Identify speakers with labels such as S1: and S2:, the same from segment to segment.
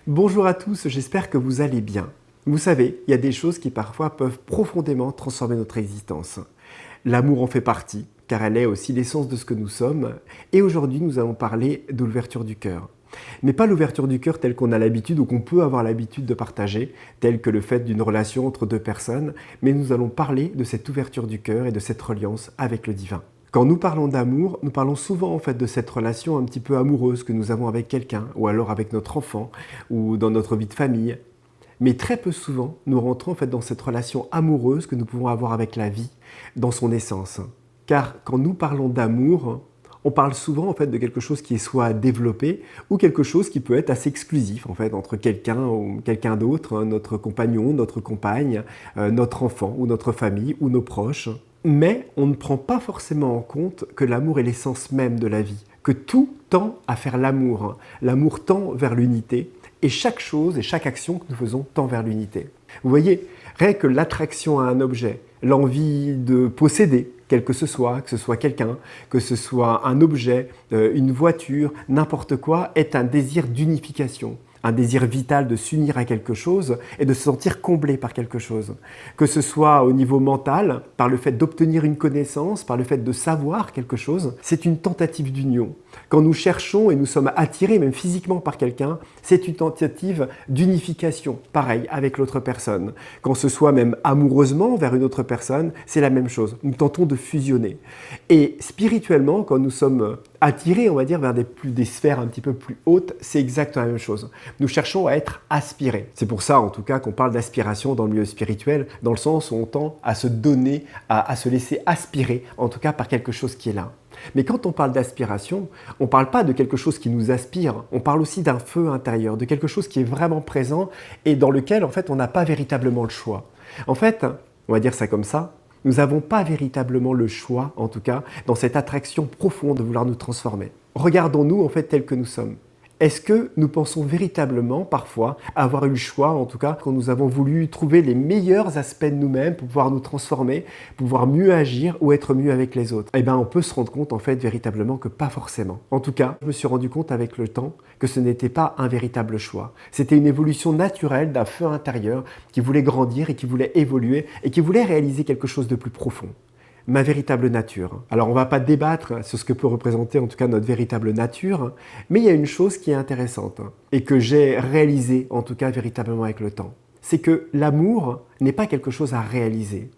S1: Bonjour à tous, j'espère que vous allez bien. Vous savez, il y a des choses qui parfois peuvent profondément transformer notre existence. L'amour en fait partie, car elle est aussi l'essence de ce que nous sommes. Et aujourd'hui, nous allons parler de l'ouverture du cœur. Mais pas l'ouverture du cœur telle qu'on a l'habitude ou qu'on peut avoir l'habitude de partager, telle que le fait d'une relation entre deux personnes, mais nous allons parler de cette ouverture du cœur et de cette reliance avec le divin. Quand nous parlons d'amour, nous parlons souvent en fait de cette relation un petit peu amoureuse que nous avons avec quelqu'un, ou alors avec notre enfant, ou dans notre vie de famille. Mais très peu souvent, nous rentrons en fait dans cette relation amoureuse que nous pouvons avoir avec la vie, dans son essence. Car quand nous parlons d'amour, on parle souvent en fait de quelque chose qui est soit développé ou quelque chose qui peut être assez exclusif en fait entre quelqu'un ou quelqu'un d'autre, hein, notre compagnon, notre compagne, notre enfant ou notre famille ou nos proches. Mais on ne prend pas forcément en compte que l'amour est l'essence même de la vie, que tout tend à faire l'amour. L'amour tend vers l'unité et chaque chose et chaque action que nous faisons tend vers l'unité. Vous voyez, rien que l'attraction à un objet, l'envie de posséder, quel que ce soit quelqu'un, que ce soit un objet, une voiture, n'importe quoi, est un désir d'unification. Un désir vital de s'unir à quelque chose et de se sentir comblé par quelque chose. Que ce soit au niveau mental, par le fait d'obtenir une connaissance, par le fait de savoir quelque chose, c'est une tentative d'union. Quand nous cherchons et nous sommes attirés même physiquement par quelqu'un, c'est une tentative d'unification, pareil, avec l'autre personne. Quand ce soit même amoureusement vers une autre personne, c'est la même chose. Nous tentons de fusionner. Et spirituellement, quand nous sommes attirés, on va dire, vers des sphères un petit peu plus hautes, c'est exactement la même chose. Nous cherchons à être aspirés. C'est pour ça, en tout cas, qu'on parle d'aspiration dans le milieu spirituel, dans le sens où on tend à se donner, à se laisser aspirer, en tout cas par quelque chose qui est là. Mais quand on parle d'aspiration, on ne parle pas de quelque chose qui nous aspire, on parle aussi d'un feu intérieur, de quelque chose qui est vraiment présent et dans lequel, en fait, on n'a pas véritablement le choix. En fait, on va dire ça comme ça, nous n'avons pas véritablement le choix, en tout cas, dans cette attraction profonde de vouloir nous transformer. Regardons-nous, en fait, tels que nous sommes. Est-ce que nous pensons véritablement, parfois, avoir eu le choix, en tout cas, quand nous avons voulu trouver les meilleurs aspects de nous-mêmes pour pouvoir nous transformer, pouvoir mieux agir ou être mieux avec les autres? Eh bien, on peut se rendre compte, en fait, véritablement que pas forcément. En tout cas, je me suis rendu compte avec le temps que ce n'était pas un véritable choix. C'était une évolution naturelle d'un feu intérieur qui voulait grandir et qui voulait évoluer et qui voulait réaliser quelque chose de plus profond. Ma véritable nature. Alors on ne va pas débattre sur ce que peut représenter en tout cas notre véritable nature, mais il y a une chose qui est intéressante et que j'ai réalisé en tout cas véritablement avec le temps. C'est que l'amour n'est pas quelque chose à réaliser.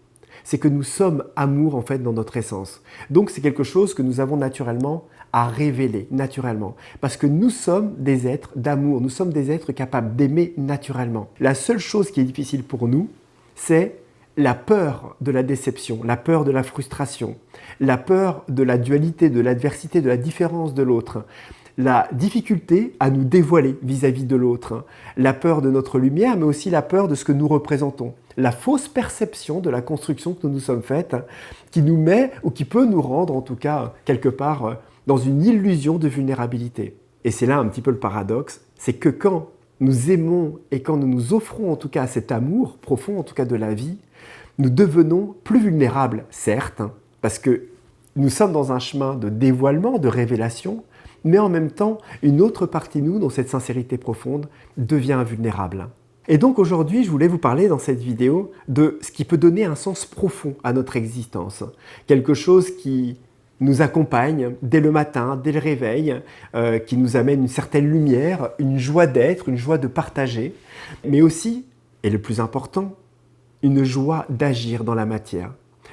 S1: C'est que nous sommes amour en fait dans notre essence. Donc c'est quelque chose que nous avons naturellement à révéler, naturellement. Parce que nous sommes des êtres d'amour, nous sommes des êtres capables d'aimer naturellement. La seule chose qui est difficile pour nous, c'est la peur de la déception, la peur de la frustration, la peur de la dualité, de l'adversité, de la différence de l'autre, la difficulté à nous dévoiler vis-à-vis de l'autre, la peur de notre lumière, mais aussi la peur de ce que nous représentons, la fausse perception de la construction que nous nous sommes faite, qui nous met ou qui peut nous rendre en tout cas quelque part dans une illusion de vulnérabilité. Et c'est là un petit peu le paradoxe, c'est que quand nous aimons et quand nous nous offrons en tout cas cet amour profond en tout cas de la vie, nous devenons plus vulnérables, certes, parce que nous sommes dans un chemin de dévoilement, de révélation, mais en même temps, une autre partie de nous, dans cette sincérité profonde, devient invulnérable. Et donc aujourd'hui, je voulais vous parler dans cette vidéo de ce qui peut donner un sens profond à notre existence. Quelque chose qui nous accompagne dès le matin, dès le réveil, qui nous amène une certaine lumière, une joie d'être, une joie de partager, mais aussi, et le plus important, une joie d'agir dans la matière.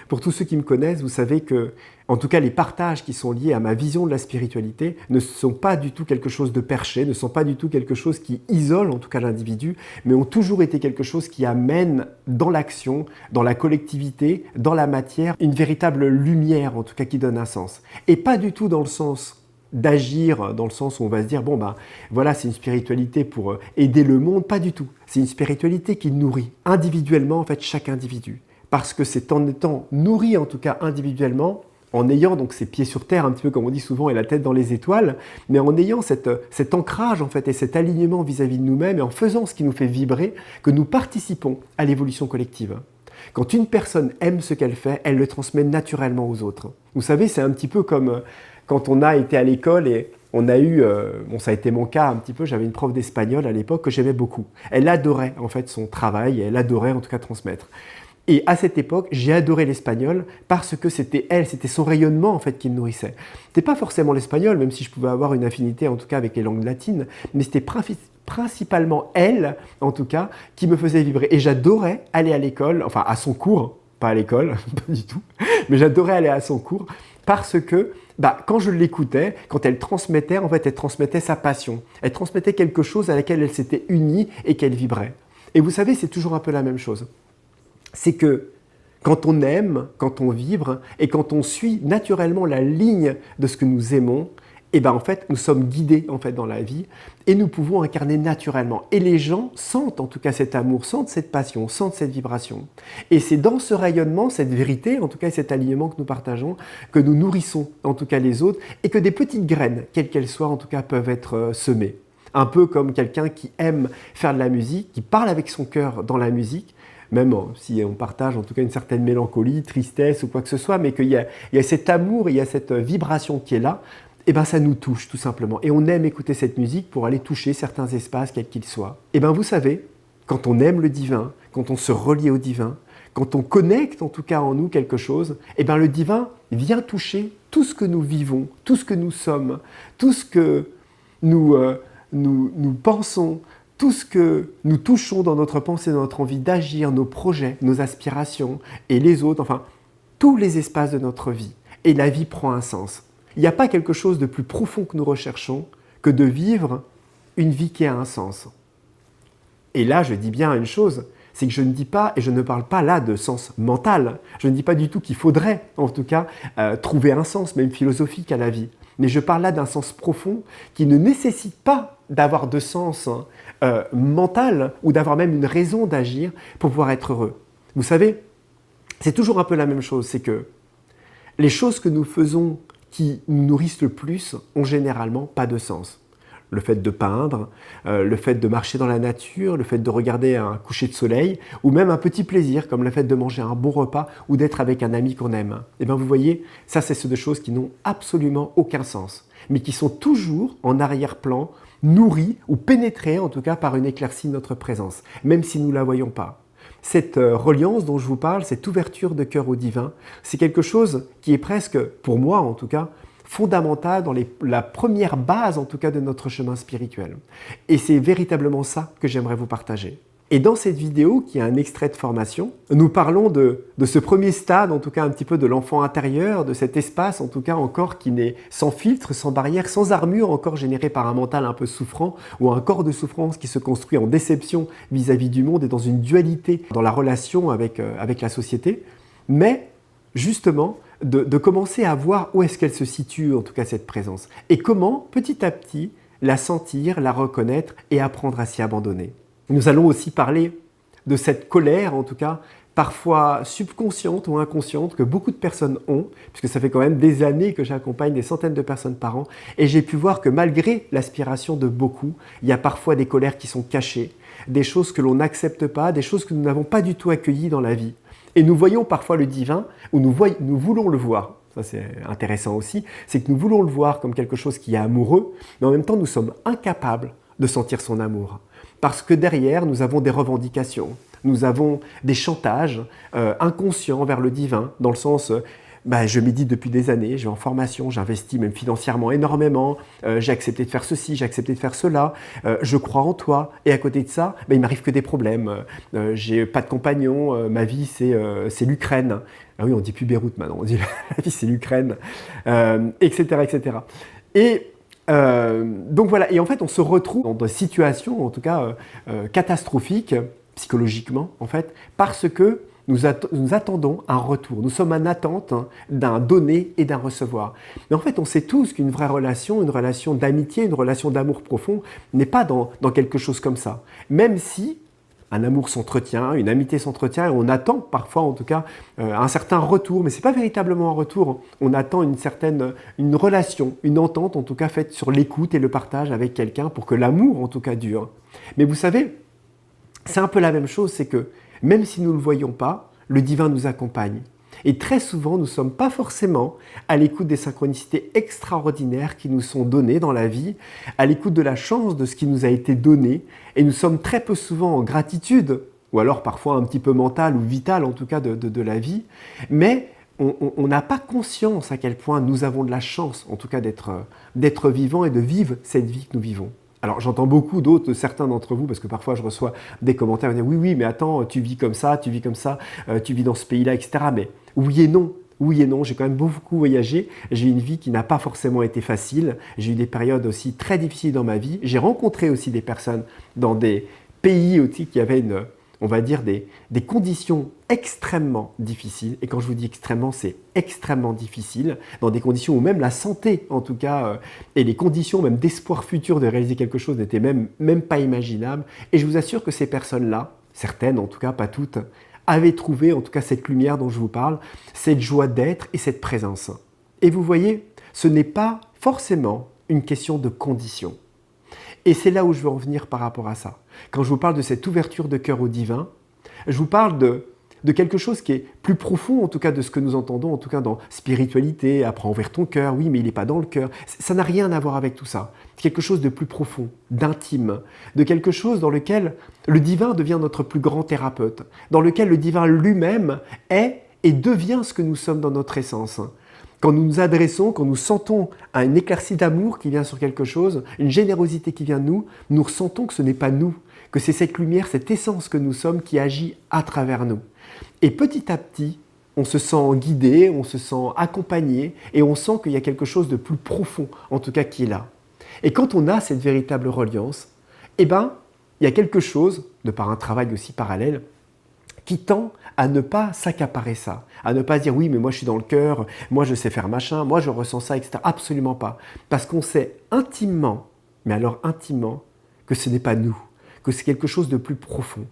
S1: Pour tous ceux qui me connaissent, vous savez que, en tout cas, les partages qui sont liés à ma vision de la spiritualité ne sont pas du tout quelque chose de perché, ne sont pas du tout quelque chose qui isole, en tout cas, l'individu, mais ont toujours été quelque chose qui amène dans l'action, dans la collectivité, dans la matière, une véritable lumière, en tout cas, qui donne un sens. Et pas du tout dans le sens d'agir, dans le sens où on va se dire, bon ben voilà, c'est une spiritualité pour aider le monde, pas du tout. C'est une spiritualité qui nourrit individuellement, en fait, chaque individu. Parce que c'est en étant nourri, en tout cas individuellement, en ayant donc ses pieds sur terre, un petit peu comme on dit souvent, et la tête dans les étoiles, mais en ayant cet ancrage en fait et cet alignement vis-à-vis de nous-mêmes et en faisant ce qui nous fait vibrer, que nous participons à l'évolution collective. Quand une personne aime ce qu'elle fait, elle le transmet naturellement aux autres. Vous savez, c'est un petit peu comme quand on a été à l'école et on a eu, bon ça a été mon cas un petit peu, j'avais une prof d'espagnol à l'époque que j'aimais beaucoup. Elle adorait en fait son travail, et elle adorait en tout cas transmettre. Et à cette époque, j'ai adoré l'espagnol parce que c'était elle, c'était son rayonnement en fait qui me nourrissait. C'était pas forcément l'espagnol, même si je pouvais avoir une affinité en tout cas avec les langues latines, mais c'était principalement elle, en tout cas, qui me faisait vibrer. Et j'adorais aller à l'école, enfin à son cours, pas à l'école, pas du tout, mais j'adorais aller à son cours parce que quand je l'écoutais, quand elle transmettait, en fait, elle transmettait sa passion. Elle transmettait quelque chose à laquelle elle s'était unie et qu'elle vibrait. Et vous savez, c'est toujours un peu la même chose. C'est que quand on aime, quand on vibre et quand on suit naturellement la ligne de ce que nous aimons, en fait, nous sommes guidés en fait, dans la vie et nous pouvons incarner naturellement. Et les gens sentent en tout cas cet amour, sentent cette passion, sentent cette vibration. Et c'est dans ce rayonnement, cette vérité, en tout cas cet alignement que nous partageons, que nous nourrissons en tout cas les autres et que des petites graines, quelles qu'elles soient, en tout cas peuvent être semées. Un peu comme quelqu'un qui aime faire de la musique, qui parle avec son cœur dans la musique, même si on partage en tout cas une certaine mélancolie, tristesse ou quoi que ce soit, mais qu'il y a cet amour, il y a cette vibration qui est là, ça nous touche tout simplement. Et on aime écouter cette musique pour aller toucher certains espaces, quels qu'ils soient. Vous savez, quand on aime le divin, quand on se relie au divin, quand on connecte en tout cas en nous quelque chose, le divin vient toucher tout ce que nous vivons, tout ce que nous sommes, tout ce que nous pensons, tout ce que nous touchons dans notre pensée, dans notre envie d'agir, nos projets, nos aspirations et les autres, enfin, tous les espaces de notre vie. Et la vie prend un sens. Il n'y a pas quelque chose de plus profond que nous recherchons que de vivre une vie qui a un sens. Et là, je dis bien une chose, c'est que je ne dis pas, et je ne parle pas là de sens mental, je ne dis pas du tout qu'il faudrait, en tout cas, trouver un sens, même philosophique à la vie. Mais je parle là d'un sens profond qui ne nécessite pas d'avoir de sens mental ou d'avoir même une raison d'agir pour pouvoir être heureux. Vous savez, c'est toujours un peu la même chose, c'est que les choses que nous faisons qui nous nourrissent le plus ont généralement pas de sens. Le fait de peindre, le fait de marcher dans la nature, le fait de regarder un coucher de soleil, ou même un petit plaisir comme le fait de manger un bon repas ou d'être avec un ami qu'on aime. Vous voyez, ça c'est des choses qui n'ont absolument aucun sens, mais qui sont toujours en arrière-plan, nourries ou pénétrées en tout cas par une éclaircie de notre présence, même si nous ne la voyons pas. Cette reliance dont je vous parle, cette ouverture de cœur au divin, c'est quelque chose qui est presque, pour moi en tout cas, fondamental dans la première base en tout cas de notre chemin spirituel. Et c'est véritablement ça que j'aimerais vous partager. Et dans cette vidéo, qui est un extrait de formation, nous parlons de ce premier stade, en tout cas un petit peu de l'enfant intérieur, de cet espace en tout cas encore qui n'est sans filtre, sans barrière, sans armure, encore généré par un mental un peu souffrant ou un corps de souffrance qui se construit en déception vis-à-vis du monde et dans une dualité dans la relation avec la société. Mais justement, de commencer à voir où est-ce qu'elle se situe, en tout cas cette présence, et comment petit à petit la sentir, la reconnaître et apprendre à s'y abandonner. Nous allons aussi parler de cette colère, en tout cas, parfois subconsciente ou inconsciente, que beaucoup de personnes ont, puisque ça fait quand même des années que j'accompagne des centaines de personnes par an, et j'ai pu voir que malgré l'aspiration de beaucoup, il y a parfois des colères qui sont cachées, des choses que l'on n'accepte pas, des choses que nous n'avons pas du tout accueillies dans la vie. Et nous voyons parfois le divin, ou nous voulons le voir. Ça c'est intéressant aussi, c'est que nous voulons le voir comme quelque chose qui est amoureux, mais en même temps nous sommes incapables de sentir son amour. Parce que derrière, nous avons des revendications, nous avons des chantages inconscients vers le divin, dans le sens, je médite depuis des années, je vais en formation, j'investis même financièrement énormément, j'ai accepté de faire ceci, j'ai accepté de faire cela, je crois en toi, et à côté de ça, il m'arrive que des problèmes, j'ai pas de compagnon, ma vie c'est l'Ukraine. Ah oui, on dit plus Beyrouth maintenant, on dit la vie c'est l'Ukraine, etc., etc. Donc voilà, et en fait on se retrouve dans des situations en tout cas catastrophiques psychologiquement en fait parce que nous attendons un retour, nous sommes en attente d'un donner et d'un recevoir. Mais en fait on sait tous qu'une vraie relation, une relation d'amitié, une relation d'amour profond n'est pas dans quelque chose comme ça. Même si un amour s'entretient, une amitié s'entretient et on attend parfois en tout cas un certain retour, mais ce n'est pas véritablement un retour, on attend une relation, une entente en tout cas faite sur l'écoute et le partage avec quelqu'un pour que l'amour en tout cas dure. Mais vous savez, c'est un peu la même chose, c'est que même si nous ne le voyons pas, le divin nous accompagne. Et très souvent, nous ne sommes pas forcément à l'écoute des synchronicités extraordinaires qui nous sont données dans la vie, à l'écoute de la chance de ce qui nous a été donné, et nous sommes très peu souvent en gratitude, ou alors parfois un petit peu mentale ou vitale en tout cas de la vie, mais on n'a pas conscience à quel point nous avons de la chance en tout cas d'être vivants et de vivre cette vie que nous vivons. Alors j'entends beaucoup d'autres, certains d'entre vous, parce que parfois je reçois des commentaires qui disent oui, mais attends, tu vis comme ça, tu vis dans ce pays-là, etc. Mais oui et non, j'ai quand même beaucoup voyagé, j'ai une vie qui n'a pas forcément été facile, j'ai eu des périodes aussi très difficiles dans ma vie, j'ai rencontré aussi des personnes dans des pays aussi qui avaient on va dire des conditions extrêmement difficiles, et quand je vous dis extrêmement, c'est extrêmement difficile, dans des conditions où même la santé, en tout cas, et les conditions même d'espoir futur de réaliser quelque chose n'étaient même pas imaginables, et je vous assure que ces personnes-là, certaines en tout cas, pas toutes, avaient trouvé en tout cas cette lumière dont je vous parle, cette joie d'être et cette présence. Et vous voyez, ce n'est pas forcément une question de conditions. Et c'est là où je veux en venir par rapport à ça. Quand je vous parle de cette ouverture de cœur au divin, je vous parle de quelque chose qui est plus profond, en tout cas de ce que nous entendons, en tout cas dans spiritualité, apprends ouvrir ton cœur, oui, mais il n'est pas dans le cœur. Ça n'a rien à voir avec tout ça. C'est quelque chose de plus profond, d'intime, de quelque chose dans lequel le divin devient notre plus grand thérapeute, dans lequel le divin lui-même est et devient ce que nous sommes dans notre essence. Quand nous nous adressons, quand nous sentons un éclairci d'amour qui vient sur quelque chose, une générosité qui vient de nous, nous ressentons que ce n'est pas nous, que c'est cette lumière, cette essence que nous sommes qui agit à travers nous. Et petit à petit, on se sent guidé, on se sent accompagné et on sent qu'il y a quelque chose de plus profond, en tout cas qui est là. Et quand on a cette véritable reliance, eh ben, il y a quelque chose, de par un travail aussi parallèle, qui tend à ne pas s'accaparer ça, à ne pas dire oui mais moi je suis dans le cœur, moi je sais faire machin, moi je ressens ça, etc. Absolument pas. Parce qu'on sait intimement, mais alors intimement, que ce n'est pas nous, que c'est quelque chose de plus profond.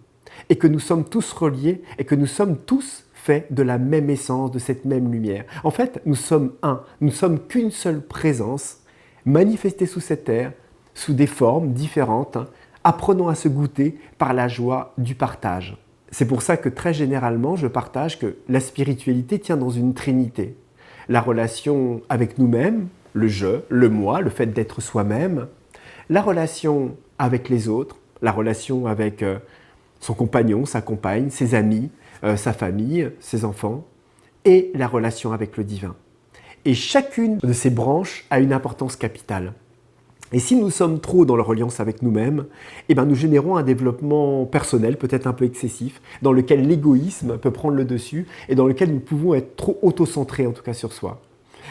S1: Et que nous sommes tous reliés et que nous sommes tous faits de la même essence, de cette même lumière. En fait, nous sommes un, nous ne sommes qu'une seule présence manifestée sous cette terre, sous des formes différentes, apprenons à se goûter par la joie du partage. C'est pour ça que très généralement, je partage que la spiritualité tient dans une trinité. La relation avec nous-mêmes, le je, le moi, le fait d'être soi-même, la relation avec les autres, la relation avec son compagnon, sa compagne, ses amis, sa famille, ses enfants, et la relation avec le divin. Et chacune de ces branches a une importance capitale. Et si nous sommes trop dans la reliance avec nous-mêmes, eh ben nous générons un développement personnel peut-être un peu excessif, dans lequel l'égoïsme peut prendre le dessus et dans lequel nous pouvons être trop autocentrés, en tout cas sur soi.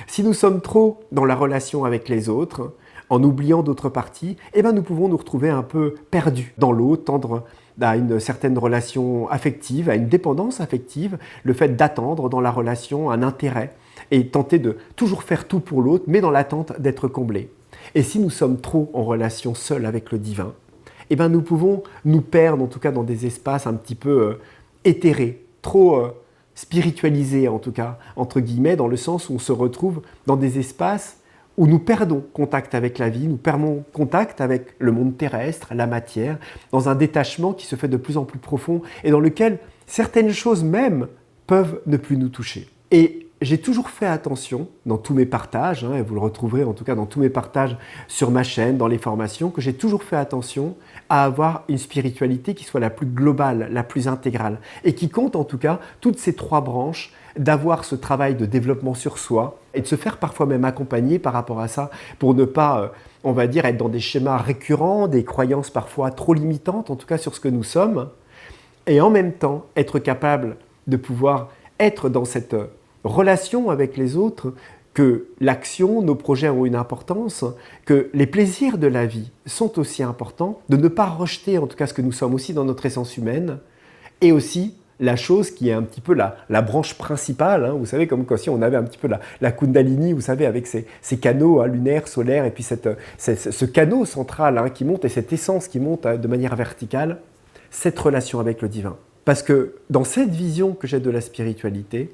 S1: Si nous sommes trop dans la relation avec les autres, en oubliant d'autres parties, eh ben nous pouvons nous retrouver un peu perdus dans l'autre, tendre à une certaine relation affective, à une dépendance affective, le fait d'attendre dans la relation un intérêt et tenter de toujours faire tout pour l'autre, mais dans l'attente d'être comblé. Et si nous sommes trop en relation seul avec le divin, eh ben nous pouvons nous perdre en tout cas dans des espaces un petit peu éthérés, trop spiritualisés en tout cas, entre guillemets, dans le sens où on se retrouve dans des espaces où nous perdons contact avec la vie, nous perdons contact avec le monde terrestre, la matière, dans un détachement qui se fait de plus en plus profond et dans lequel certaines choses même peuvent ne plus nous toucher. Et j'ai toujours fait attention dans tous mes partages, et vous le retrouverez en tout cas dans tous mes partages sur ma chaîne, dans les formations, que j'ai toujours fait attention à avoir une spiritualité qui soit la plus globale, la plus intégrale, et qui compte en tout cas toutes ces trois branches, d'avoir ce travail de développement sur soi et de se faire parfois même accompagner par rapport à ça pour ne pas, on va dire, être dans des schémas récurrents, des croyances parfois trop limitantes, en tout cas sur ce que nous sommes, et en même temps être capable de pouvoir être dans cette relation avec les autres, que l'action, nos projets ont une importance, que les plaisirs de la vie sont aussi importants, de ne pas rejeter en tout cas ce que nous sommes aussi dans notre essence humaine, et aussi la chose qui est un petit peu la branche principale, vous savez, comme si on avait un petit peu la Kundalini, vous savez, avec ces canaux lunaires, solaires, et puis ce canot central qui monte, et cette essence qui monte de manière verticale, cette relation avec le divin. Parce que dans cette vision que j'ai de la spiritualité,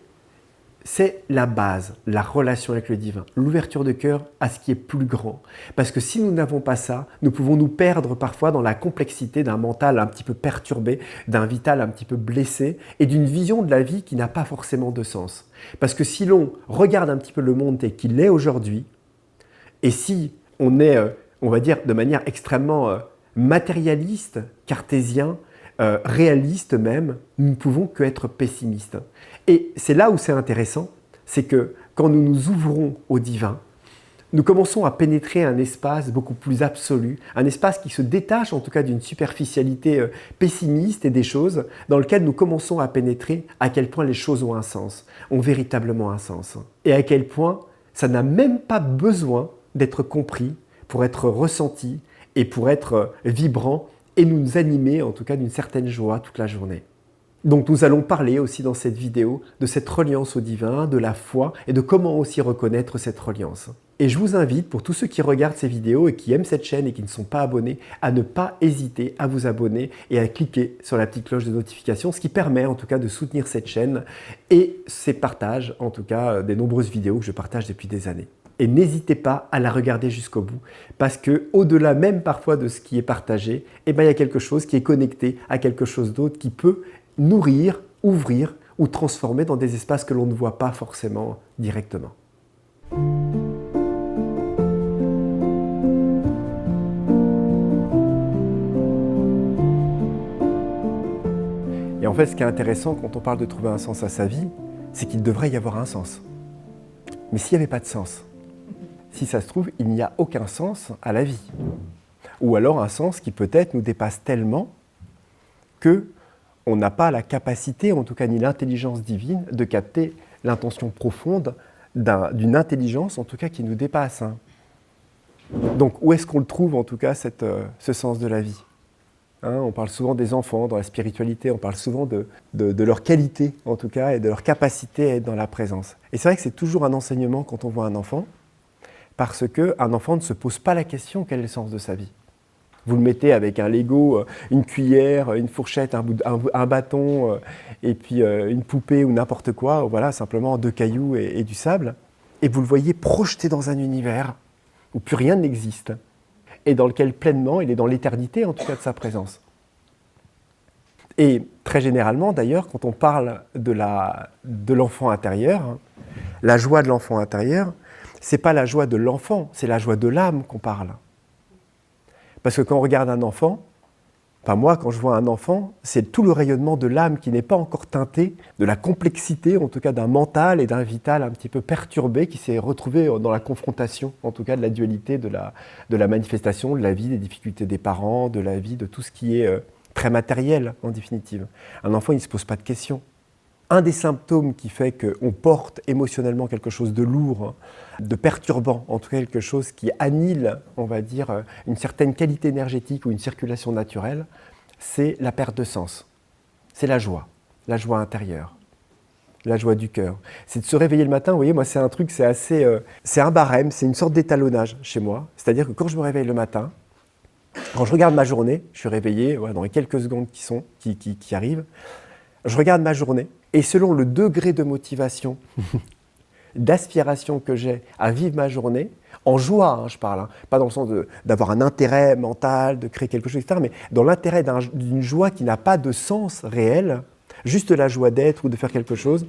S1: c'est la base, la relation avec le divin, l'ouverture de cœur à ce qui est plus grand. Parce que si nous n'avons pas ça, nous pouvons nous perdre parfois dans la complexité d'un mental un petit peu perturbé, d'un vital un petit peu blessé et d'une vision de la vie qui n'a pas forcément de sens. Parce que si l'on regarde un petit peu le monde tel qu'il est aujourd'hui, et si on est, on va dire, de manière extrêmement matérialiste, cartésien, réaliste même, nous ne pouvons qu'être pessimistes. Et c'est là où c'est intéressant, c'est que quand nous nous ouvrons au divin, nous commençons à pénétrer un espace beaucoup plus absolu, un espace qui se détache en tout cas d'une superficialité pessimiste et des choses, dans lequel nous commençons à pénétrer à quel point les choses ont un sens, ont véritablement un sens. Et à quel point ça n'a même pas besoin d'être compris pour être ressenti et pour être vibrant et nous animer en tout cas d'une certaine joie toute la journée. Donc nous allons parler aussi dans cette vidéo de cette reliance au divin, de la foi et de comment aussi reconnaître cette reliance. Et je vous invite, pour tous ceux qui regardent ces vidéos et qui aiment cette chaîne et qui ne sont pas abonnés, à ne pas hésiter à vous abonner et à cliquer sur la petite cloche de notification, ce qui permet en tout cas de soutenir cette chaîne et ses partages, en tout cas des nombreuses vidéos que je partage depuis des années. Et n'hésitez pas à la regarder jusqu'au bout, parce que au-delà même parfois de ce qui est partagé, il y a quelque chose qui est connecté à quelque chose d'autre qui peut nourrir, ouvrir ou transformer dans des espaces que l'on ne voit pas forcément directement. Et en fait, ce qui est intéressant quand on parle de trouver un sens à sa vie, c'est qu'il devrait y avoir un sens. Mais s'il n'y avait pas de sens, si ça se trouve, il n'y a aucun sens à la vie. Ou alors un sens qui peut-être nous dépasse tellement qu'on n'a pas la capacité, en tout cas ni l'intelligence divine, de capter l'intention profonde d'une intelligence, en tout cas qui nous dépasse. Donc où est-ce qu'on le trouve, en tout cas, ce sens de la vie ? On parle souvent des enfants dans la spiritualité, on parle souvent de leur qualité, en tout cas, et de leur capacité à être dans la présence. Et c'est vrai que c'est toujours un enseignement quand on voit un enfant, parce qu'un enfant ne se pose pas la question quel est le sens de sa vie. Vous le mettez avec un Lego, une cuillère, une fourchette, un bâton, et puis une poupée ou n'importe quoi, voilà, simplement 2 cailloux et du sable, et vous le voyez projeté dans un univers où plus rien n'existe, et dans lequel pleinement il est dans l'éternité, en tout cas de sa présence. Et très généralement, d'ailleurs, quand on parle de l'enfant intérieur, la joie de l'enfant intérieur, c'est pas la joie de l'enfant, c'est la joie de l'âme qu'on parle. Parce que quand on regarde un enfant, moi quand je vois un enfant, c'est tout le rayonnement de l'âme qui n'est pas encore teinté de la complexité, en tout cas d'un mental et d'un vital un petit peu perturbé qui s'est retrouvé dans la confrontation, en tout cas de la dualité de la manifestation, de la vie, des difficultés des parents, de la vie, de tout ce qui est très matériel en définitive. Un enfant, il ne se pose pas de questions. Un des symptômes qui fait qu'on porte émotionnellement quelque chose de lourd, de perturbant, en tout cas quelque chose qui annule, on va dire, une certaine qualité énergétique ou une circulation naturelle, c'est la perte de sens. C'est la joie intérieure, la joie du cœur. C'est de se réveiller le matin, vous voyez, moi c'est un truc, c'est un barème, c'est une sorte d'étalonnage chez moi. C'est-à-dire que quand je me réveille le matin, quand je regarde ma journée, je suis réveillé dans les quelques secondes qui arrivent, je regarde ma journée et selon le degré de motivation, d'aspiration que j'ai à vivre ma journée, en joie, je parle, pas dans le sens d'avoir un intérêt mental, de créer quelque chose, etc., mais dans l'intérêt d'une joie qui n'a pas de sens réel, juste la joie d'être ou de faire quelque chose,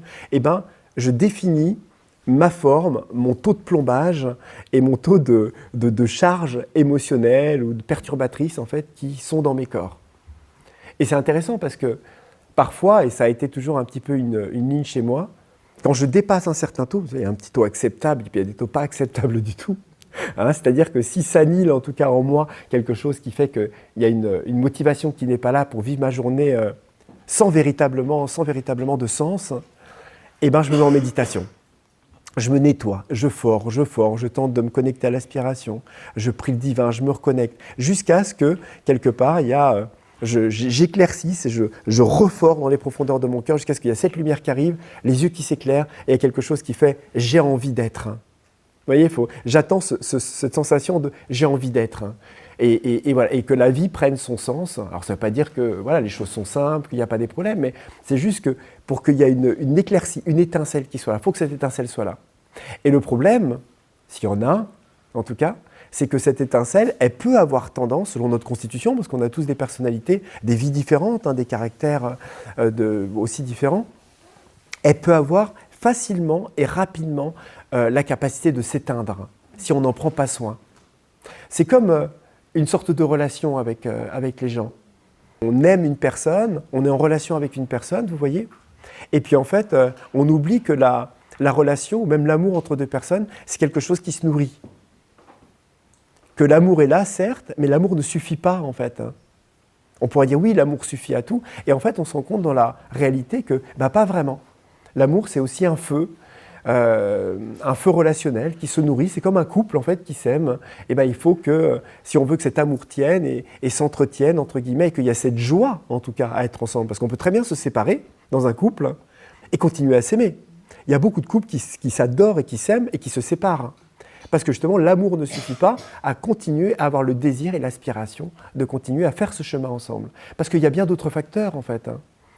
S1: je définis ma forme, mon taux de plombage et mon taux de charge émotionnelle ou de perturbatrice en fait, qui sont dans mes corps. Et c'est intéressant parce que parfois, et ça a été toujours un petit peu une ligne chez moi, quand je dépasse un certain taux, il y a un petit taux acceptable et puis il y a des taux pas acceptables du tout. C'est-à-dire que si s'annule en tout cas en moi quelque chose qui fait qu'il y a une motivation qui n'est pas là pour vivre ma journée sans véritablement de sens, je me mets en méditation. Je me nettoie, je forge, je tente de me connecter à l'aspiration, je prie le divin, je me reconnecte, jusqu'à ce que, quelque part, j'éclaircisse et je reforme dans les profondeurs de mon cœur jusqu'à ce qu'il y ait cette lumière qui arrive, les yeux qui s'éclairent et il y a quelque chose qui fait « j'ai envie d'être ». Vous voyez, j'attends cette sensation de « j'ai envie d'être ». voilà, et que la vie prenne son sens. Alors ça ne veut pas dire que voilà, les choses sont simples, qu'il n'y a pas des problèmes, mais c'est juste que pour qu'il y ait une éclaircie, une étincelle qui soit là, il faut que cette étincelle soit là. Et le problème, s'il y en a, en tout cas, c'est que cette étincelle, elle peut avoir tendance, selon notre constitution, parce qu'on a tous des personnalités, des vies différentes, des caractères aussi différents, elle peut avoir facilement et rapidement la capacité de s'éteindre, si on n'en prend pas soin. C'est comme une sorte de relation avec les gens. On aime une personne, on est en relation avec une personne, vous voyez, et puis en fait, on oublie que la relation, ou même l'amour entre deux personnes, c'est quelque chose qui se nourrit. Que l'amour est là, certes, mais l'amour ne suffit pas, en fait. On pourrait dire, oui, l'amour suffit à tout, et en fait, on se rend compte dans la réalité que, pas vraiment. L'amour, c'est aussi un feu relationnel qui se nourrit. C'est comme un couple, en fait, qui s'aime. Et il faut que, si on veut que cet amour tienne et s'entretienne, entre guillemets, et qu'il y a cette joie, en tout cas, à être ensemble. Parce qu'on peut très bien se séparer dans un couple et continuer à s'aimer. Il y a beaucoup de couples qui s'adorent et qui s'aiment et qui se séparent. Parce que justement, l'amour ne suffit pas à continuer à avoir le désir et l'aspiration de continuer à faire ce chemin ensemble. Parce qu'il y a bien d'autres facteurs, en fait.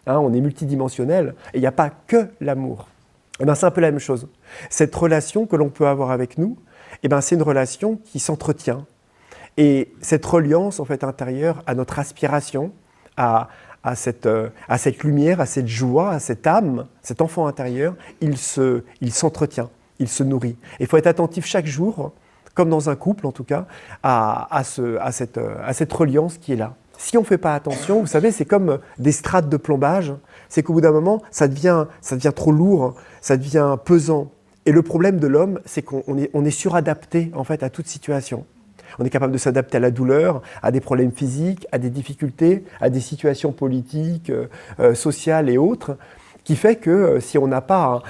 S1: On est multidimensionnel et il n'y a pas que l'amour. C'est un peu la même chose. Cette relation que l'on peut avoir avec nous, c'est une relation qui s'entretient. Et cette reliance, en fait, intérieure à notre aspiration, à cette lumière, à cette joie, à cette âme, cet enfant intérieur, il s'entretient. Il se nourrit. Il faut être attentif chaque jour, comme dans un couple en tout cas, à cette reliance qui est là. Si on ne fait pas attention, vous savez, c'est comme des strates de plombage, c'est qu'au bout d'un moment, ça devient trop lourd, ça devient pesant. Et le problème de l'homme, c'est qu'on est suradapté en fait à toute situation. On est capable de s'adapter à la douleur, à des problèmes physiques, à des difficultés, à des situations politiques, sociales et autres, qui fait que si on n'a pas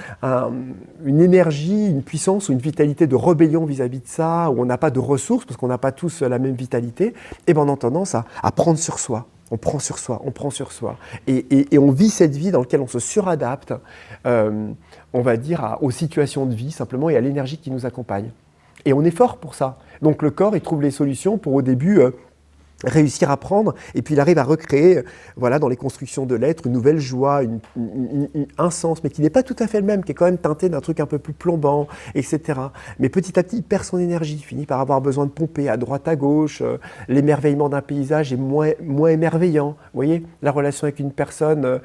S1: une énergie, une puissance ou une vitalité de rébellion vis-à-vis de ça, ou on n'a pas de ressources, parce qu'on n'a pas tous la même vitalité, on a tendance à prendre sur soi. On prend sur soi, on prend sur soi. Et on vit cette vie dans laquelle on se suradapte, on va dire, aux situations de vie simplement et à l'énergie qui nous accompagne. Et on est fort pour ça. Donc le corps, il trouve les solutions pour au début réussir à prendre, et puis il arrive à recréer, dans les constructions de l'être, une nouvelle joie, un sens, mais qui n'est pas tout à fait le même, qui est quand même teinté d'un truc un peu plus plombant, etc. Mais petit à petit, il perd son énergie, il finit par avoir besoin de pomper à droite, à gauche, l'émerveillement d'un paysage est moins émerveillant. Vous voyez, la relation avec une personne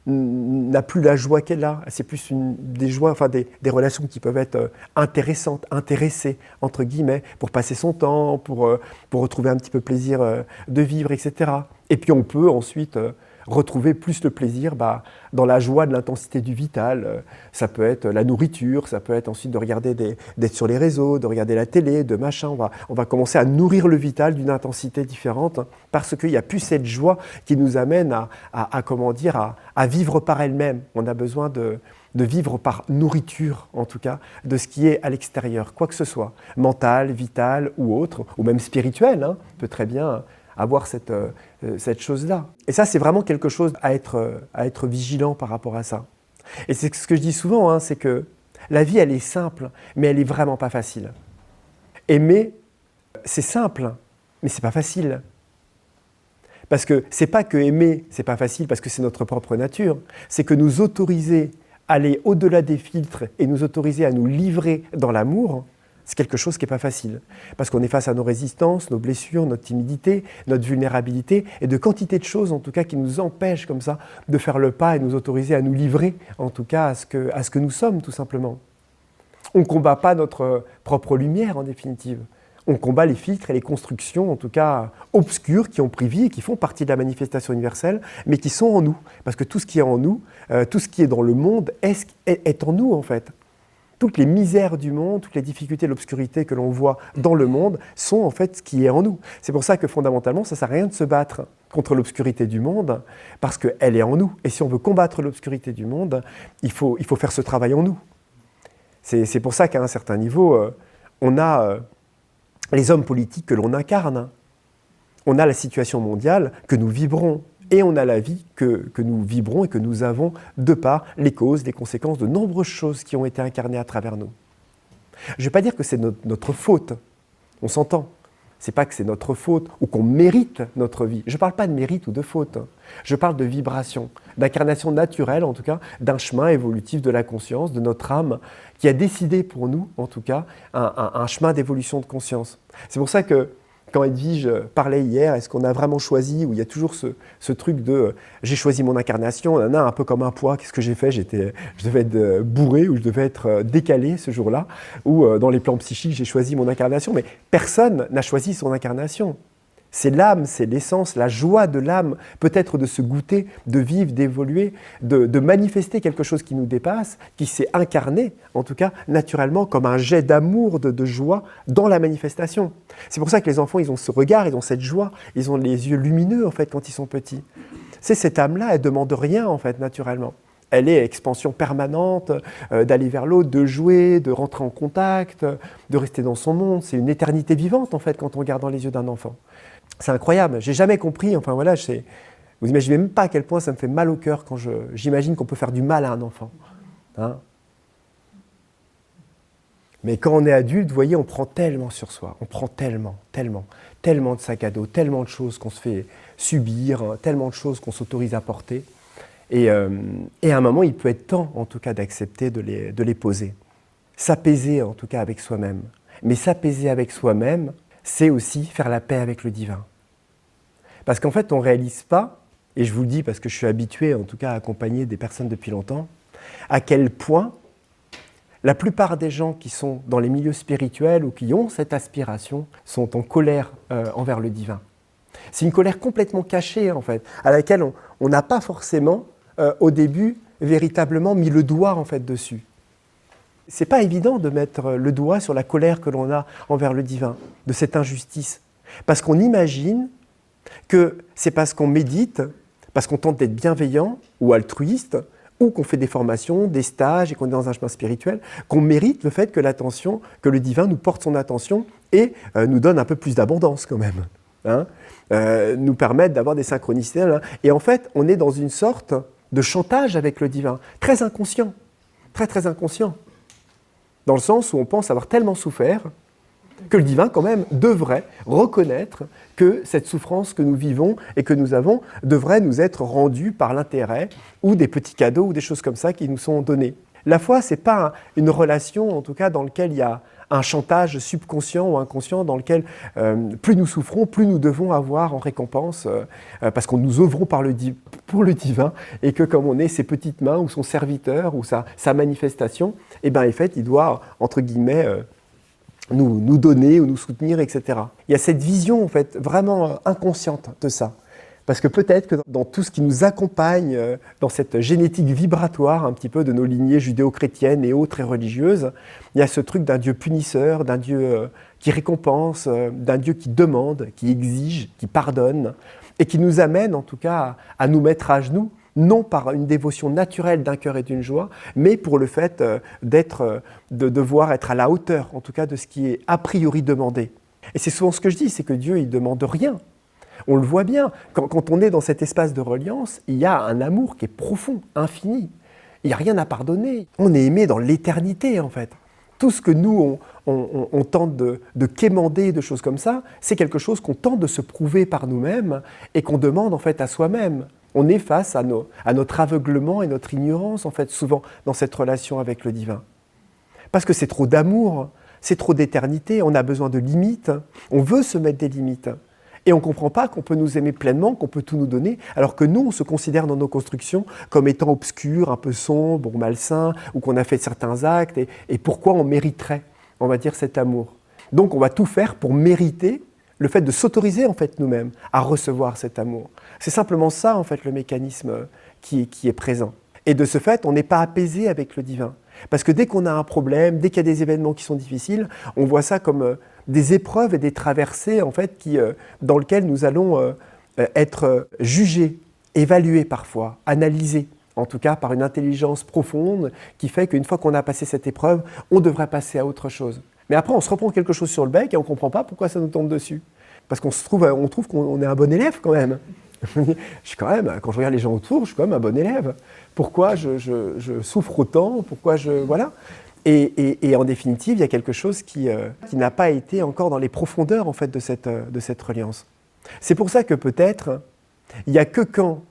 S1: n'a plus la joie qu'elle a. C'est plus des joies, des relations qui peuvent être intéressantes, intéressées, entre guillemets, pour passer son temps, pour retrouver un petit peu plaisir de vivre, etc. Et puis on peut ensuite retrouver plus le plaisir dans la joie de l'intensité du vital. Ça peut être la nourriture, ça peut être ensuite de regarder d'être sur les réseaux, de regarder la télé, de machin. On va commencer à nourrir le vital d'une intensité différente parce qu'il n'y a plus cette joie qui nous amène à vivre par elle-même. On a besoin de vivre par nourriture, en tout cas, de ce qui est à l'extérieur, quoi que ce soit, mental, vital ou autre, ou même spirituel, peut très bien avoir cette chose-là. Et ça, c'est vraiment quelque chose à être vigilant par rapport à ça. Et c'est ce que je dis souvent, c'est que la vie, elle est simple, mais elle est vraiment pas facile. Aimer, c'est simple, mais c'est pas facile. Parce que c'est pas que aimer, c'est pas facile parce que c'est notre propre nature, c'est que nous autoriser à aller au-delà des filtres et nous autoriser à nous livrer dans l'amour, c'est quelque chose qui n'est pas facile. Parce qu'on est face à nos résistances, nos blessures, notre timidité, notre vulnérabilité, et de quantité de choses, en tout cas, qui nous empêchent comme ça de faire le pas et nous autoriser à nous livrer, en tout cas, à ce que nous sommes, tout simplement. On ne combat pas notre propre lumière, en définitive. On combat les filtres et les constructions, en tout cas, obscures, qui ont pris vie et qui font partie de la manifestation universelle, mais qui sont en nous. Parce que tout ce qui est en nous, tout ce qui est dans le monde est en nous, en fait. Toutes les misères du monde, toutes les difficultés, l'obscurité que l'on voit dans le monde sont en fait ce qui est en nous. C'est pour ça que fondamentalement, ça ne sert à rien de se battre contre l'obscurité du monde, parce qu'elle est en nous. Et si on veut combattre l'obscurité du monde, il faut faire ce travail en nous. C'est pour ça qu'à un certain niveau, on a les hommes politiques que l'on incarne, on a la situation mondiale que nous vibrons, et on a la vie que nous vibrons et que nous avons de par les causes, les conséquences de nombreuses choses qui ont été incarnées à travers nous. Je ne vais pas dire que c'est notre faute, on s'entend. C'est pas que c'est notre faute ou qu'on mérite notre vie. Je ne parle pas de mérite ou de faute. Je parle de vibration, d'incarnation naturelle, en tout cas, d'un chemin évolutif de la conscience, de notre âme, qui a décidé pour nous, en tout cas, un chemin d'évolution de conscience. C'est pour ça que, quand Edwige parlait hier, est-ce qu'on a vraiment choisi, où il y a toujours ce truc de j'ai choisi mon incarnation, un peu comme un poids, qu'est-ce que j'ai fait? Je devais être bourré ou je devais être décalé ce jour-là, ou dans les plans psychiques, j'ai choisi mon incarnation, mais personne n'a choisi son incarnation. C'est l'âme, c'est l'essence, la joie de l'âme, peut-être de se goûter, de vivre, d'évoluer, de manifester quelque chose qui nous dépasse, qui s'est incarné, en tout cas naturellement, comme un jet d'amour, de joie dans la manifestation. C'est pour ça que les enfants, ils ont ce regard, ils ont cette joie, ils ont les yeux lumineux en fait quand ils sont petits. C'est cette âme-là, elle ne demande rien en fait naturellement. Elle est expansion permanente, d'aller vers l'autre, de jouer, de rentrer en contact, de rester dans son monde. C'est une éternité vivante en fait quand on regarde dans les yeux d'un enfant. C'est incroyable, j'ai jamais compris, enfin voilà, vous imaginez même pas à quel point ça me fait mal au cœur quand j'imagine qu'on peut faire du mal à un enfant. Hein? Mais quand on est adulte, vous voyez, on prend tellement sur soi, on prend tellement de sacs à dos, tellement de choses qu'on se fait subir, tellement de choses qu'on s'autorise à porter. Et à un moment, il peut être temps, en tout cas, d'accepter de les poser. S'apaiser, en tout cas, avec soi-même. Mais s'apaiser avec soi-même, c'est aussi faire la paix avec le divin. Parce qu'en fait, on ne réalise pas, et je vous le dis parce que je suis habitué, en tout cas, à accompagner des personnes depuis longtemps, à quel point la plupart des gens qui sont dans les milieux spirituels ou qui ont cette aspiration sont en colère envers le divin. C'est une colère complètement cachée, en fait, à laquelle on n'a pas forcément, au début, véritablement mis le doigt, en fait, dessus. C'est pas évident de mettre le doigt sur la colère que l'on a envers le divin, de cette injustice. Parce qu'on imagine que c'est parce qu'on médite, parce qu'on tente d'être bienveillant ou altruiste, ou qu'on fait des formations, des stages et qu'on est dans un chemin spirituel, qu'on mérite le fait que le divin nous porte son attention et nous donne un peu plus d'abondance quand même. Hein, nous permettent d'avoir des synchronicités. Hein, et en fait, on est dans une sorte de chantage avec le divin, très inconscient, très inconscient. Dans le sens où on pense avoir tellement souffert que le divin, quand même, devrait reconnaître que cette souffrance que nous vivons et que nous avons devrait nous être rendue par l'intérêt ou des petits cadeaux ou des choses comme ça qui nous sont donnés. La foi, ce n'est pas une relation, en tout cas, dans laquelle il y a un chantage subconscient ou inconscient dans lequel plus nous souffrons, plus nous devons avoir en récompense parce qu'on nous œuvrons pour le divin et que comme on est ses petites mains ou son serviteur ou sa manifestation, et ben, en fait, il doit, entre guillemets, nous donner ou nous soutenir, etc. Il y a cette vision, en fait, vraiment inconsciente de ça. Parce que peut-être que dans tout ce qui nous accompagne, dans cette génétique vibratoire un petit peu de nos lignées judéo-chrétiennes et autres et religieuses, il y a ce truc d'un Dieu punisseur, d'un Dieu qui récompense, d'un Dieu qui demande, qui exige, qui pardonne, et qui nous amène en tout cas à nous mettre à genoux, non par une dévotion naturelle d'un cœur et d'une joie, mais pour le fait de devoir être à la hauteur, en tout cas, de ce qui est a priori demandé. Et c'est souvent ce que je dis, c'est que Dieu, il ne demande rien. On le voit bien, quand on est dans cet espace de reliance, il y a un amour qui est profond, infini. Il n'y a rien à pardonner. On est aimé dans l'éternité, en fait. Tout ce que nous, on tente de quémander, de choses comme ça, c'est quelque chose qu'on tente de se prouver par nous-mêmes et qu'on demande, en fait, à soi-même. On est face à notre aveuglement et notre ignorance, en fait, souvent, dans cette relation avec le divin. Parce que c'est trop d'amour, c'est trop d'éternité, on a besoin de limites, on veut se mettre des limites. Et on ne comprend pas qu'on peut nous aimer pleinement, qu'on peut tout nous donner, alors que nous, on se considère dans nos constructions comme étant obscurs, un peu sombres, malsains, ou qu'on a fait certains actes, et pourquoi on mériterait, on va dire, cet amour. Donc on va tout faire pour mériter le fait de s'autoriser, en fait, nous-mêmes, à recevoir cet amour. C'est simplement ça, en fait, le mécanisme qui est présent. Et de ce fait, on n'est pas apaisé avec le divin. Parce que dès qu'on a un problème, dès qu'il y a des événements qui sont difficiles, on voit ça comme des épreuves et des traversées en fait, dans lesquelles nous allons être jugés, évalués parfois, analysés, en tout cas par une intelligence profonde qui fait qu'une fois qu'on a passé cette épreuve, on devrait passer à autre chose. Mais après, on se reprend quelque chose sur le bec et on ne comprend pas pourquoi ça nous tombe dessus. Parce qu'on trouve qu'on est un bon élève quand même. Quand je regarde les gens autour, je suis quand même un bon élève. Pourquoi je souffre autant? Pourquoi voilà. Et en définitive, il y a quelque chose qui n'a pas été encore dans les profondeurs en fait, de cette reliance. C'est pour ça que peut-être, il n'y a que quand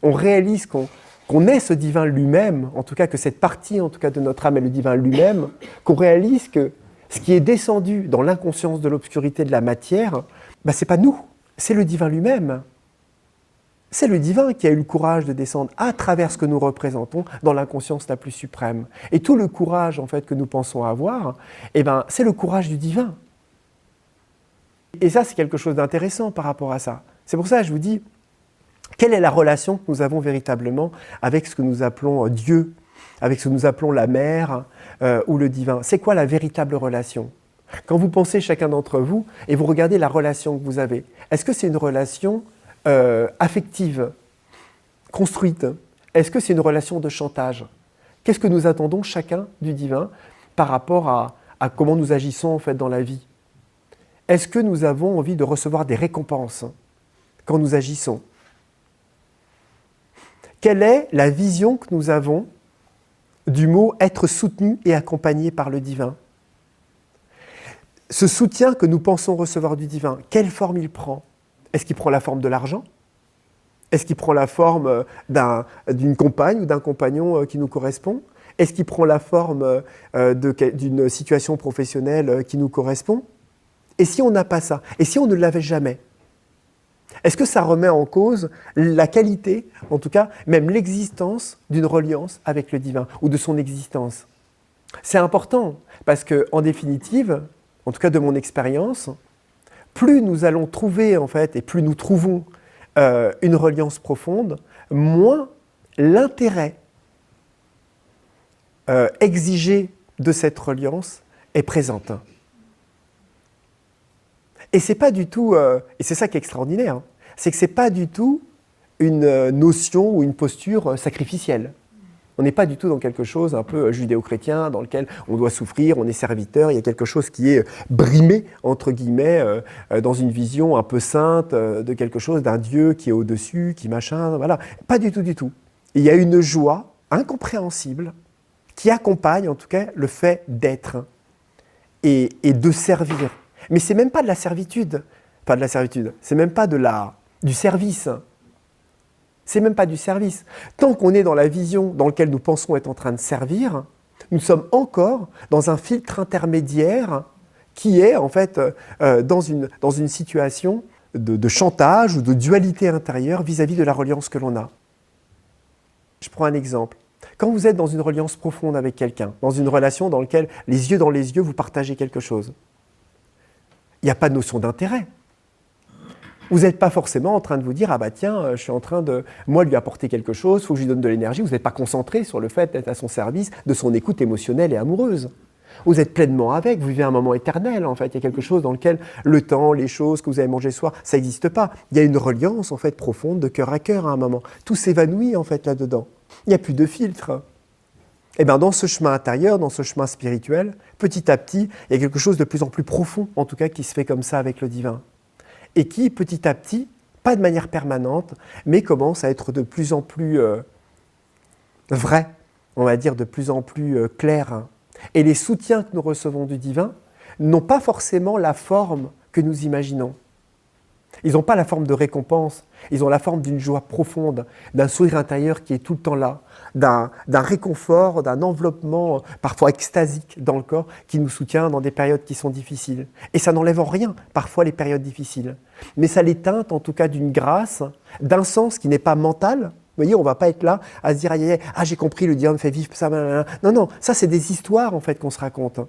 S1: on réalise qu'on est ce divin lui-même, en tout cas que cette partie en tout cas, de notre âme est le divin lui-même, qu'on réalise que ce qui est descendu dans l'inconscience de l'obscurité de la matière, ce n'est pas nous, c'est le divin lui-même. C'est le divin qui a eu le courage de descendre à travers ce que nous représentons dans l'inconscience la plus suprême. Et tout le courage en fait, que nous pensons avoir, c'est le courage du divin. Et ça, c'est quelque chose d'intéressant par rapport à ça. C'est pour ça que je vous dis, quelle est la relation que nous avons véritablement avec ce que nous appelons Dieu, avec ce que nous appelons la mère ou le divin? C'est quoi la véritable relation? Quand vous pensez chacun d'entre vous et vous regardez la relation que vous avez, est-ce que c'est une relation affective, construite? Est-ce que c'est une relation de chantage? Qu'est-ce que nous attendons chacun du divin par rapport à comment nous agissons en fait dans la vie? Est-ce que nous avons envie de recevoir des récompenses quand nous agissons? Quelle est la vision que nous avons du mot être soutenu et accompagné par le divin? Ce soutien que nous pensons recevoir du divin, quelle forme il prend? Est-ce qu'il prend la forme de l'argent? Est-ce qu'il prend la forme d'une compagne ou d'un compagnon qui nous correspond? Est-ce qu'il prend la forme d'une situation professionnelle qui nous correspond? Et si on n'a pas ça? Et si on ne l'avait jamais? Est-ce que ça remet en cause la qualité, en tout cas même l'existence d'une reliance avec le divin ou de son existence? C'est important parce qu'en définitive, en tout cas de mon expérience, plus nous allons trouver en fait et plus nous trouvons une reliance profonde, moins l'intérêt exigé de cette reliance est présente. Et c'est pas du tout, et c'est ça qui est extraordinaire, c'est que c'est pas du tout une notion ou une posture sacrificielle. On n'est pas du tout dans quelque chose un peu judéo-chrétien, dans lequel on doit souffrir, on est serviteur, il y a quelque chose qui est brimé, entre guillemets, dans une vision un peu sainte de quelque chose, d'un Dieu qui est au-dessus, qui machin, voilà. Pas du tout, du tout. Il y a une joie incompréhensible qui accompagne, en tout cas, le fait d'être et de servir. Mais c'est même pas de la servitude, c'est même pas du service. C'est même pas du service. Tant qu'on est dans la vision dans laquelle nous pensons être en train de servir, nous sommes encore dans un filtre intermédiaire qui est en fait dans une situation de chantage ou de dualité intérieure vis-à-vis de la reliance que l'on a. Je prends un exemple. Quand vous êtes dans une reliance profonde avec quelqu'un, dans une relation dans laquelle les yeux dans les yeux vous partagez quelque chose, il n'y a pas de notion d'intérêt. Vous n'êtes pas forcément en train de vous dire « Ah bah tiens, je suis en train de, moi, lui apporter quelque chose, il faut que je lui donne de l'énergie ». Vous n'êtes pas concentré sur le fait d'être à son service, de son écoute émotionnelle et amoureuse. Vous êtes pleinement avec, vous vivez un moment éternel en fait. Il y a quelque chose dans lequel le temps, les choses que vous avez mangé ce soir, ça n'existe pas. Il y a une reliance en fait profonde de cœur à cœur à un moment. Tout s'évanouit en fait là-dedans. Il n'y a plus de filtre. Et bien dans ce chemin intérieur, dans ce chemin spirituel, petit à petit, il y a quelque chose de plus en plus profond, en tout cas, qui se fait comme ça avec le divin. Et qui, petit à petit, pas de manière permanente, mais commence à être de plus en plus vrai, on va dire de plus en plus clair. Et les soutiens que nous recevons du divin n'ont pas forcément la forme que nous imaginons. Ils n'ont pas la forme de récompense, ils ont la forme d'une joie profonde, d'un sourire intérieur qui est tout le temps là, d'un réconfort, d'un enveloppement parfois extasique dans le corps qui nous soutient dans des périodes qui sont difficiles. Et ça n'enlève en rien, parfois, les périodes difficiles. Mais ça les teinte, en tout cas, d'une grâce, d'un sens qui n'est pas mental. Vous voyez, on ne va pas être là à se dire « Ah, j'ai compris, le divin me fait vivre ça. » Non, non, ça, c'est des histoires, en fait, qu'on se raconte,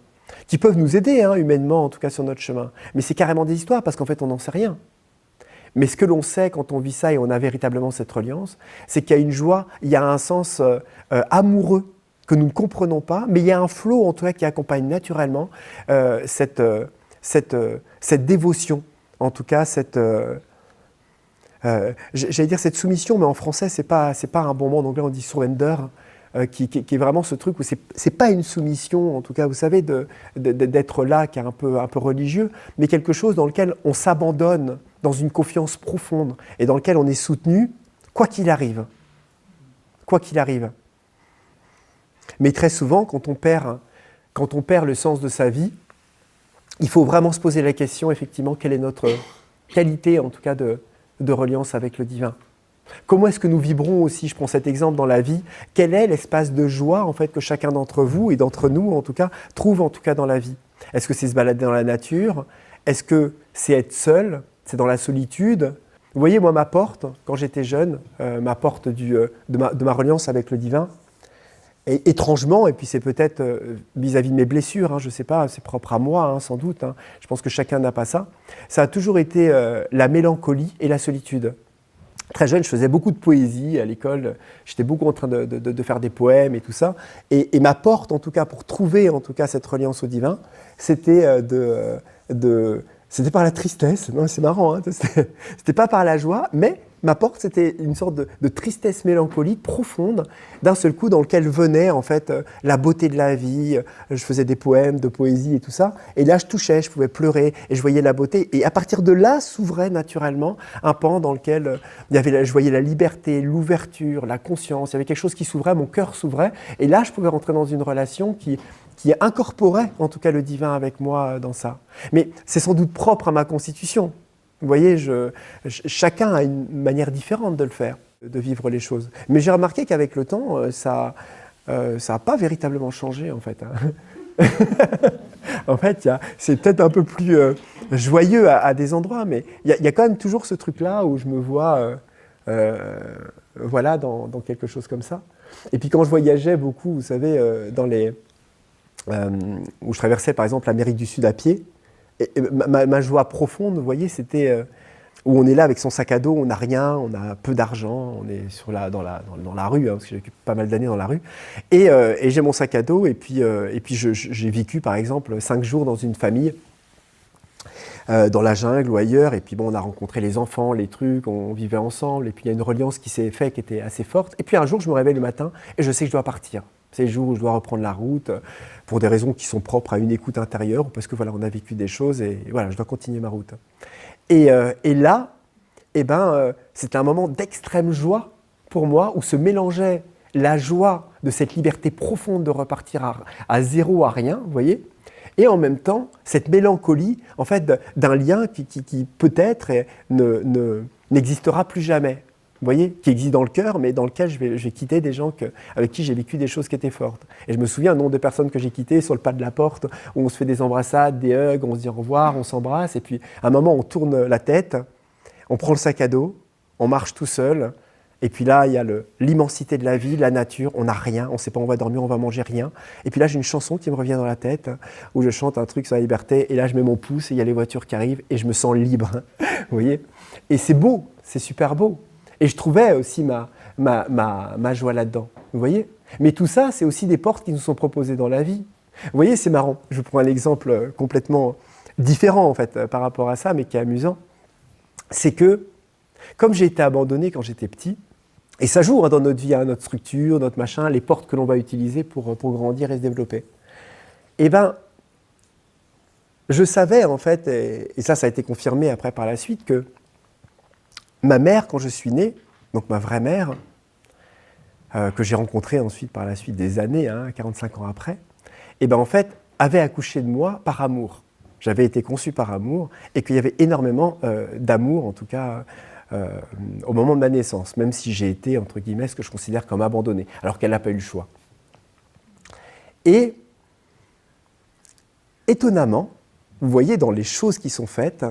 S1: qui peuvent nous aider, humainement, en tout cas, sur notre chemin. Mais c'est carrément des histoires, parce qu'en fait, on n'en sait rien. Mais ce que l'on sait quand on vit ça et on a véritablement cette reliance, c'est qu'il y a une joie, il y a un sens amoureux que nous ne comprenons pas, mais il y a un flot en tout cas qui accompagne naturellement cette dévotion, en tout cas j'allais dire cette soumission, mais en français c'est pas un bon mot, en anglais on dit surrender, qui est vraiment ce truc où c'est pas une soumission, en tout cas vous savez, d'être là, qui est un peu religieux, mais quelque chose dans lequel on s'abandonne dans une confiance profonde et dans lequel on est soutenu, quoi qu'il arrive. Quoi qu'il arrive. Mais très souvent, quand on perd quand on perd le sens de sa vie, il faut vraiment se poser la question, effectivement, quelle est notre qualité, en tout cas, de reliance avec le divin. Comment est-ce que nous vibrons aussi, je prends cet exemple dans la vie, quel est l'espace de joie en fait, que chacun d'entre vous et d'entre nous en tout cas trouve en tout cas dans la vie? Est-ce que c'est se balader dans la nature? Est-ce que c'est être seul? C'est dans la solitude? Vous voyez, moi, ma porte, quand j'étais jeune, ma porte de ma reliance avec le divin, et étrangement, et puis c'est peut-être vis-à-vis de mes blessures, hein, je ne sais pas, c'est propre à moi hein, sans doute, hein, je pense que chacun n'a pas ça, ça a toujours été la mélancolie et la solitude. Très jeune, je faisais beaucoup de poésie à l'école, j'étais beaucoup en train de faire des poèmes et tout ça, et ma porte en tout cas pour trouver en tout cas cette reliance au divin, c'était c'était par la tristesse, non c'est marrant, hein, c'était pas par la joie, mais ma porte c'était une sorte de tristesse mélancolique profonde, d'un seul coup dans lequel venait en fait la beauté de la vie, je faisais des poèmes, de poésie et tout ça, et là je touchais, je pouvais pleurer, et je voyais la beauté, et à partir de là s'ouvrait naturellement un pan dans lequel je voyais la liberté, l'ouverture, la conscience, il y avait quelque chose qui s'ouvrait, mon cœur s'ouvrait, et là je pouvais rentrer dans une relation qui incorporait en tout cas le divin avec moi dans ça. Mais c'est sans doute propre à ma constitution. Vous voyez, chacun a une manière différente de le faire, de vivre les choses. Mais j'ai remarqué qu'avec le temps, ça n'a pas véritablement changé en fait. Hein. En fait, c'est peut-être un peu plus joyeux à des endroits, mais il y a quand même toujours ce truc-là où je me vois voilà, dans quelque chose comme ça. Et puis quand je voyageais beaucoup, vous savez, où je traversais par exemple l'Amérique du Sud à pied, et ma joie profonde, vous voyez, c'était où on est là avec son sac à dos, on n'a rien, on a peu d'argent, on est dans la rue, hein, parce que j'ai vécu pas mal d'années dans la rue, et j'ai mon sac à dos, et puis j'ai vécu par exemple 5 jours dans une famille, dans la jungle ou ailleurs, et puis bon, on a rencontré les enfants, les trucs, on vivait ensemble, et puis il y a une reliance qui s'est faite qui était assez forte, et puis un jour je me réveille le matin, et je sais que je dois partir. C'est le jour où je dois reprendre la route, pour des raisons qui sont propres à une écoute intérieure, parce que voilà, on a vécu des choses, et voilà, je dois continuer ma route. Et là, c'était un moment d'extrême joie pour moi, où se mélangeait la joie de cette liberté profonde de repartir à zéro, à rien, vous voyez, et en même temps, cette mélancolie, en fait, d'un lien qui peut-être n'existera plus jamais. Vous voyez, qui existe dans le cœur, mais dans lequel je vais quitter des gens avec qui j'ai vécu des choses qui étaient fortes. Et je me souviens un nombre de personnes que j'ai quittées sur le pas de la porte, où on se fait des embrassades, des hugs, on se dit au revoir, on s'embrasse, et puis à un moment on tourne la tête, on prend le sac à dos, on marche tout seul, et puis là il y a l'immensité de la vie, la nature, on n'a rien, on ne sait pas où on va dormir, on va manger rien. Et puis là j'ai une chanson qui me revient dans la tête, où je chante un truc sur la liberté, et là je mets mon pouce, et il y a les voitures qui arrivent, et je me sens libre. Vous voyez. Et c'est beau, c'est super beau. Et je trouvais aussi ma joie là-dedans, vous voyez. Mais tout ça, c'est aussi des portes qui nous sont proposées dans la vie. Vous voyez, c'est marrant. Je vous prends un exemple complètement différent, en fait, par rapport à ça, mais qui est amusant. C'est que, comme j'ai été abandonné quand j'étais petit, et ça joue hein, dans notre vie, hein, notre structure, notre machin, les portes que l'on va utiliser pour grandir et se développer. Eh bien, je savais, en fait, et ça a été confirmé après par la suite, que ma mère, quand je suis né, donc ma vraie mère, que j'ai rencontrée ensuite par la suite des années, 45 ans après, et ben en fait, avait accouché de moi par amour. J'avais été conçu par amour et qu'il y avait énormément d'amour, en tout cas, au moment de ma naissance, même si j'ai été, entre guillemets, ce que je considère comme abandonné, alors qu'elle n'a pas eu le choix. Et, étonnamment, vous voyez dans les choses qui sont faites,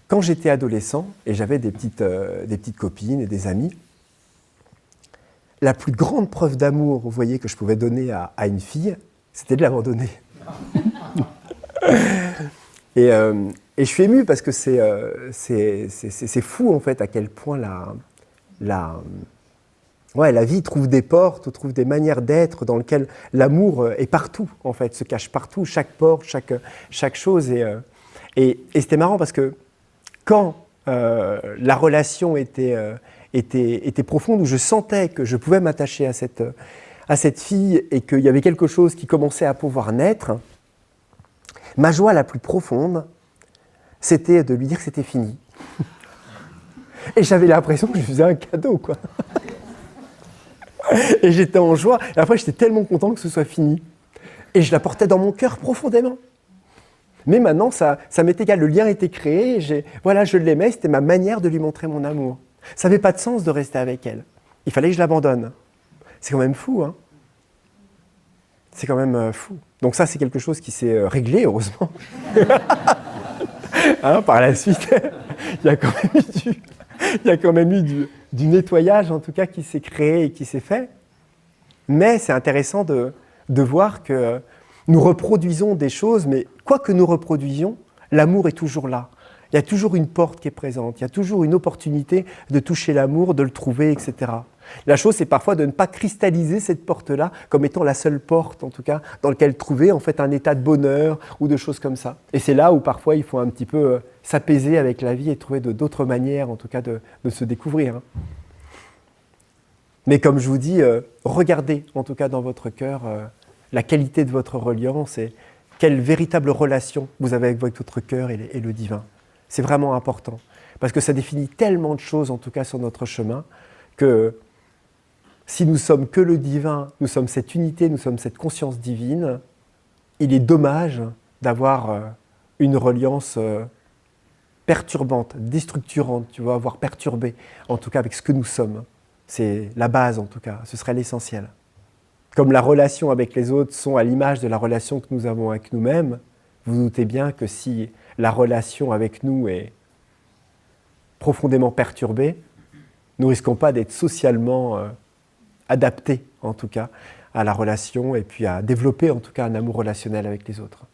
S1: quand j'étais adolescent, et j'avais des petites copines et des amis, la plus grande preuve d'amour, vous voyez, que je pouvais donner à une fille, c'était de l'abandonner. Et je suis ému parce que c'est fou, en fait, à quel point la vie trouve des portes, trouve des manières d'être dans lesquelles l'amour est partout, en fait, se cache partout, chaque porte, chaque chose. Et c'était marrant parce que quand la relation était profonde, où je sentais que je pouvais m'attacher à cette fille et qu'il y avait quelque chose qui commençait à pouvoir naître, ma joie la plus profonde, c'était de lui dire que c'était fini. Et j'avais l'impression que je faisais un cadeau, quoi. Et j'étais en joie. Et après, j'étais tellement content que ce soit fini. Et je la portais dans mon cœur profondément. Mais maintenant, ça m'est égal. Le lien était créé. Voilà, je l'aimais. C'était ma manière de lui montrer mon amour. Ça n'avait pas de sens de rester avec elle. Il fallait que je l'abandonne. C'est quand même fou, hein. C'est quand même fou. Donc ça, c'est quelque chose qui s'est réglé, heureusement. Hein, par la suite, il y a quand même eu du nettoyage, en tout cas, qui s'est créé et qui s'est fait. Mais c'est intéressant de voir que nous reproduisons des choses, mais quoi que nous reproduisions, l'amour est toujours là. Il y a toujours une porte qui est présente, il y a toujours une opportunité de toucher l'amour, de le trouver, etc. La chose, c'est parfois de ne pas cristalliser cette porte-là comme étant la seule porte, en tout cas, dans laquelle trouver en fait un état de bonheur ou de choses comme ça. Et c'est là où parfois il faut un petit peu s'apaiser avec la vie et trouver d'autres manières, en tout cas, de se découvrir. Mais comme je vous dis, regardez en tout cas dans votre cœur la qualité de votre reliance et quelle véritable relation vous avez avec votre cœur et le divin. C'est vraiment important, parce que ça définit tellement de choses, en tout cas sur notre chemin, que si nous sommes que le divin, nous sommes cette unité, nous sommes cette conscience divine, il est dommage d'avoir une reliance perturbante, déstructurante, tu vois, voire perturbée, en tout cas avec ce que nous sommes. C'est la base, en tout cas, ce serait l'essentiel. Comme la relation avec les autres sont à l'image de la relation que nous avons avec nous-mêmes, vous doutez bien que si la relation avec nous est profondément perturbée, nous ne risquons pas d'être socialement adaptés, en tout cas, à la relation et puis à développer, en tout cas, un amour relationnel avec les autres.